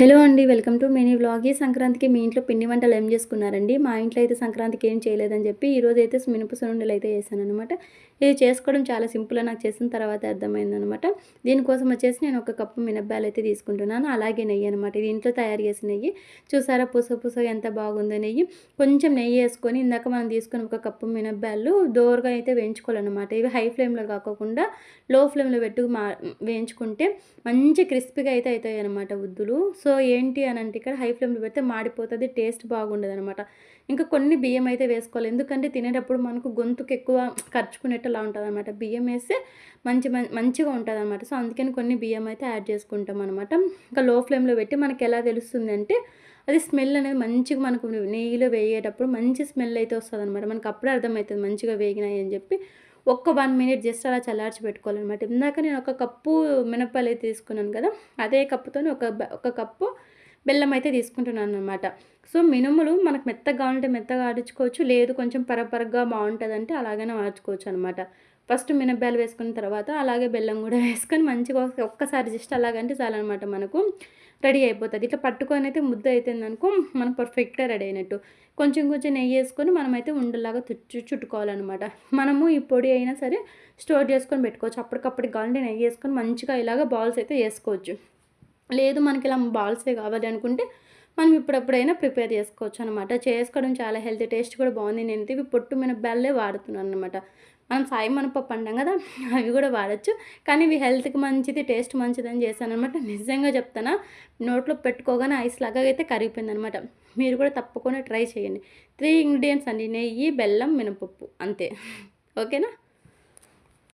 Hello అండి, welcome to mini vlog. ఈ సంక్రాంతికి మీ ఇంట్లో పిండి వంటలు ఏం చేసుకున్నారండి? మా ఇంట్లో అయితే సంక్రాంతికి ఏం చేయలేదని చెప్పి ఈరోజు అయితే మినప సున్నుండలు అయితే చేశాననమాట. ఇది చేసుకోవడం చాలా సింపుల్గా నాకు చేసిన తర్వాత అర్థమైందనమాట. దీనికోసం వచ్చేసి నేను ఒక కప్పు మినప్పాలు అయితే తీసుకుంటున్నాను, అలాగే నెయ్యి అనమాట. ఇది ఇంట్లో తయారు చేసిన నెయ్యి. చూసారా పుసగా ఎంత బాగుందో నెయ్యి. కొంచెం నెయ్యి వేసుకొని ఇందాక మనం తీసుకుని ఒక కప్పు మినప్పాలు దోరగా అయితే వేయించుకోవాలన్నమాట. ఇవి హై ఫ్లేమ్లో కాకుండా లో ఫ్లేమ్లో పెట్టుకు వేయించుకుంటే మంచి క్రిస్పీగా అయితే అవుతాయి అనమాట ఉద్దులు. సో ఏంటి అని అంటే ఇక్కడ హై ఫ్లేమ్లో పెడితే మాడిపోతుంది, టేస్ట్ బాగుండదు అనమాట. ఇంకా కొన్ని బియ్యం అయితే వేసుకోవాలి, ఎందుకంటే తినేటప్పుడు మనకు గొంతుకు ఎక్కువ ఖర్చుకునేట్టులా ఉంటుంది అనమాట. బియ్యం వేస్తే మంచిగా ఉంటుంది అనమాట. సో అందుకని కొన్ని బియ్యం అయితే యాడ్ చేసుకుంటాం అనమాట. ఇంకా లో ఫ్లేమ్లో పెట్టి మనకి ఎలా తెలుస్తుంది అంటే అది స్మెల్ అనేది మంచిగా మనకు నెయ్యిలో వేయేటప్పుడు మంచి స్మెల్ అయితే వస్తుంది అనమాట. మనకు అప్పుడే అర్థమవుతుంది మంచిగా వేగినాయి అని చెప్పి. ఒక్క 1 మినిట్ జస్ట్ అలా చల్లార్చి పెట్టుకోవాలన్నమాట. ఇందాక నేను ఒక కప్పు మినపప్పాలు అయితే తీసుకున్నాను కదా, అదే కప్పుతో ఒక కప్పు బెల్లం అయితే తీసుకుంటున్నాను అనమాట. సో మినుములు మనకు మెత్తగా కావాలంటే మెత్తగా ఆడించుకోవచ్చు, లేదు కొంచెం పరపరగా బాగుంటుందంటే అలాగనే మార్చుకోవచ్చు అనమాట. ఫస్ట్ మినపప్పాలు వేసుకున్న తర్వాత అలాగే బెల్లం కూడా వేసుకొని మంచిగా ఒక్కసారి జస్ట్ అలాగంటే చాలన్నమాట, మనకు రెడీ అయిపోతుంది. ఇట్లా పట్టుకొని అయితే ముద్ద అవుతుందనుకో మనం పర్ఫెక్ట్గా రెడీ అయినట్టు. కొంచెం నెయ్యి వేసుకొని మనమైతే ఉండలాగా చుట్టుకోవాలన్నమాట. మనము ఈ పొడి అయినా సరే స్టోర్ చేసుకొని పెట్టుకోవచ్చు, అప్పటికప్పటికి కావాలంటే నెయ్యి వేసుకొని మంచిగా ఇలాగ బాల్స్ అయితే వేసుకోవచ్చు. లేదు మనకి ఇలా బాల్సే కావాలి అనుకుంటే మనం ఇప్పుడప్పుడైనా ప్రిపేర్ చేసుకోవచ్చు అనమాట. చేసుకోవడం చాలా హెల్తీ, టేస్ట్ కూడా బాగుంది. నేనైతే ఇవి పొట్టు మినపప్పాలే వాడుతున్నాను అనమాట. మనం సాయి మినపప్పు అంటాం కదా, అవి కూడా వాడచ్చు. కానీ ఇవి హెల్త్కి మంచిది, టేస్ట్ మంచిదని చేశాను అనమాట. నిజంగా చెప్తానా, నోట్లో పెట్టుకోగానే ఐస్ లాగా అయితే కరిగిపోయింది అనమాట. మీరు కూడా తప్పకుండా ట్రై చేయండి. 3 ఇంగ్రీడియంట్స్ అండి: నెయ్యి, బెల్లం, మినపప్పు, అంతే. ఓకేనా?